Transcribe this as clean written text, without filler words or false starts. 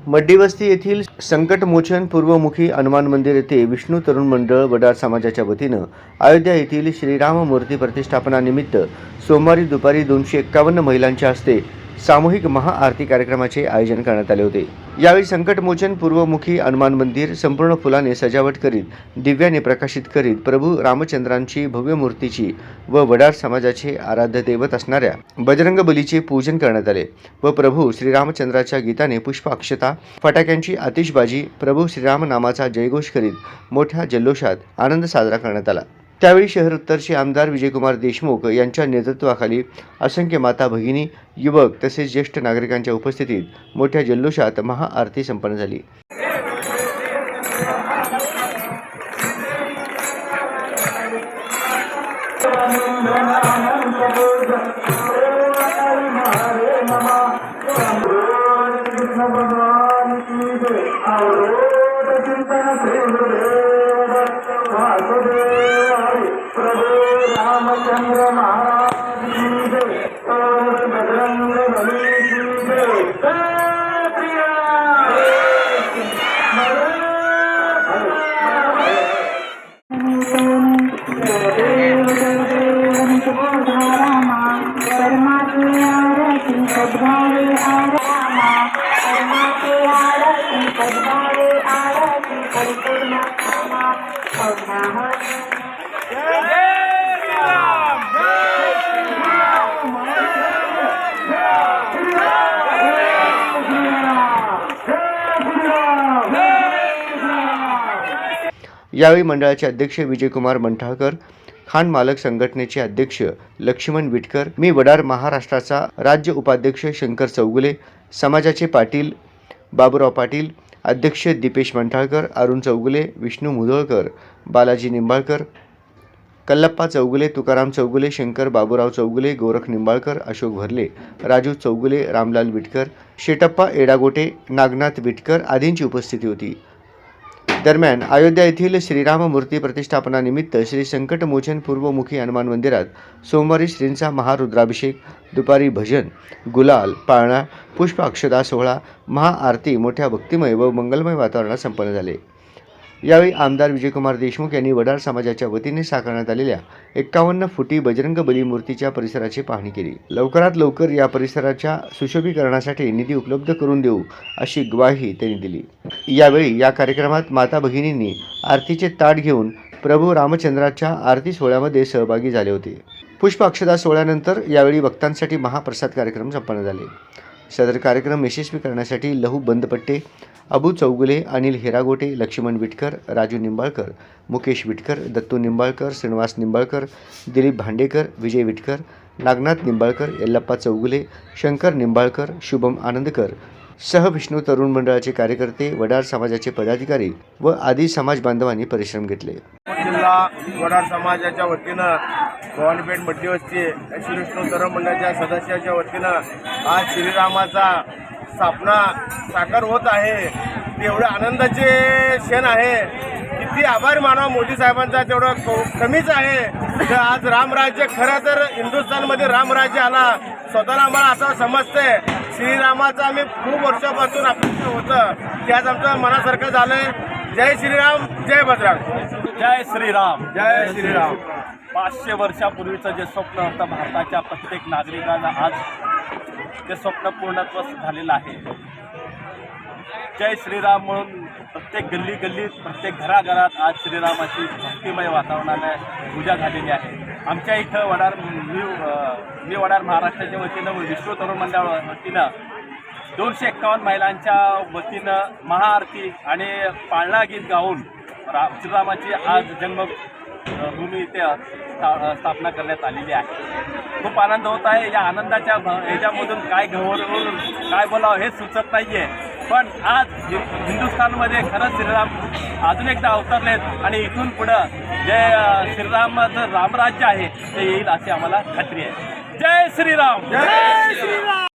मड्डीवस्ती येथील संकटमोचन पूर्वमुखी हनुमान मंदिर येथे विष्णू तरुण मंडळ वडार समाजाच्या वतीनं अयोध्या येथील श्रीराम मूर्ती प्रतिष्ठापनानिमित्त सोमवारी दुपारी 251 महिलांच्या हस्ते सामूहिक महाआरती कार्यक्रमाचे आयोजन करण्यात आले होते। यावेळी संकटमोचन पूर्वमुखी हनुमान मंदिर संपूर्ण फुलाने सजावट करीत दिव्याने प्रकाशित करीत प्रभू रामचंद्रांची भव्य मूर्तीची व वडार समाजाचे आराध्य दैवत असणाऱ्या बजरंग बलीचे पूजन करण्यात आले व प्रभू श्रीरामचंद्राच्या गीताने पुष्प अक्षता फटाक्यांची आतिषबाजी प्रभू श्रीराम नामाचा जयघोष करीत मोठ्या जल्लोषात आनंद साजरा करण्यात आला। त्यावेळी शहर उत्तरचे आमदार विजयकुमार देशमुख यांच्या नेतृत्वाखाली असंख्य माता भगिनी युवक तसेच ज्येष्ठ नागरिकांच्या उपस्थितीत मोठ्या जल्लोषात महाआरती संपन्न झाली। रामचंद्र महाराज की जय, बजरंग बली की जय, यावेळी मंडळाचे अध्यक्ष विजयकुमार मंठाळकर, खान मालक संघटनेचे अध्यक्ष लक्ष्मण विटकर, मी वडार महाराष्ट्राचा राज्य उपाध्यक्ष शंकर चौगुले, समाजाचे पाटील बाबूराव पाटील, अध्यक्ष दीपेश मंठाळकर, अरुण चौगुले, विष्णू मुधोळकर, बालाजी निंबाळकर, कल्लप्पा चौगुले, तुकाराम चौगुले, शंकर बाबूराव चौगुले, गोरख निंबाळकर, अशोक भरले, राजू चौगुले, रामलाल विटकर, शेटप्पा एडागोटे, नागनाथ विटकर आदींची उपस्थिती होती। दरम्यान अयोध्या येथील श्रीराम मूर्ती प्रतिष्ठापनानिमित्त श्री संकटमोचन पूर्वमुखी हनुमान मंदिरात सोमवारी श्रींचा महारुद्राभिषेक, दुपारी भजन, गुलाल, पाळणा, पुष्प अक्षता सोहळा, महाआरती मोठ्या भक्तिमय व मंगलमय वातावरणात संपन्न झाले। यावेळी आमदार विजयकुमार देशमुख यांनी वडार समाजाच्या वतीने साकारण्यात आलेल्या 51 फुटी बजरंग बली मूर्तीच्या परिसराची पाहणी केली। लवकरात लवकर या परिसराच्या सुशोभीकरणासाठी निधी उपलब्ध करून देऊ अशी ग्वाही त्यांनी दिली। यावेळी या कार्यक्रमात माता भगिनींनी आरतीचे ताट घेऊन प्रभू रामचंद्राच्या आरती सोहळ्यामध्ये सहभागी झाले होते। पुष्प अक्षता सोहळ्यानंतर यावेळी भक्तांसाठी महाप्रसाद कार्यक्रम संपन्न झाले। सदर कार्यक्रम यशस्वी करण्यासाठी लहू बंदपट्टे, अबू चौगुले, अनिल हिरागोटे, लक्ष्मण विटकर, राजू निंबाळकर, मुकेश विटकर, दत्तू निंबाळकर, श्रीनिवास निंबाळकर, दिलीप भांडेकर, विजय विटकर, नागनाथ निंबाळकर, यल्लप्पा चौगुले, शंकर निंबाळकर, शुभम आनंदकर सह विष्णू तरुण मंडळाचे कार्यकर्ते, वडार समाजाचे पदाधिकारी व आदी समाज बांधवांनी परिश्रम घेतले। जिल्हा वडार समाजाच्या वतीनं भवानीपेठ मड्डीवस्ती श्री विष्णू तरुण मंडळाच्या सदस्याच्या वतीनं आज श्रीरामाचा स्थापना साकार होत आहे। तेवढे आनंदाचे क्षण आहे। किती आभार मानव मोदी साहेबांचा तेवढं कमीच आहे। तर आज रामराज्य खरं तर हिंदुस्थानमध्ये रामराज्य आला स्वतःला आम्हाला असं समजतंय। श्रीरामाचं आम्ही खूप वर्षापासून अपेक्षा होतं की आज आमचं मनासारखं झालंय। जय श्रीराम, जय बजरंग, जय श्रीराम, जय श्रीराम। 500 वर्षापूर्वीचं जे स्वप्न होतं भारताच्या प्रत्येक नागरिकांना आज ते स्वप्न पूर्णत्व झालेलं आहे। जय श्रीराम म्हणून प्रत्येक गल्ली गल्लीत प्रत्येक घराघरात आज श्रीरामाची भक्तिमय वातावरणाने पूजा झालेली आहे। आमच्या इथं मी वडार महाराष्ट्राच्या वतीनं विष्णू तरुण मंडळाच्या वतीनं 251 महिलांच्या वतीनं महाआरती आणि पाळणा गीत गाऊन श्रीरामाची आज जन्मभूमी इथे स्थापना करण्यात आलेली आहे। खूप आनंद होत आहे। या आनंदाच्या ह्याच्यामधून काय घवरून काय बोलावं हे सुचत नाही आहे। पण आज हिंदुस्थानमध्ये खरंच श्रीराम अजून एकदा अवतरलेत आणि इथून पुढं जे श्रीरामाचं रामराज्य आहे ते येईल अशी आम्हाला खात्री आहे। जय श्रीराम, जय श्रीराम।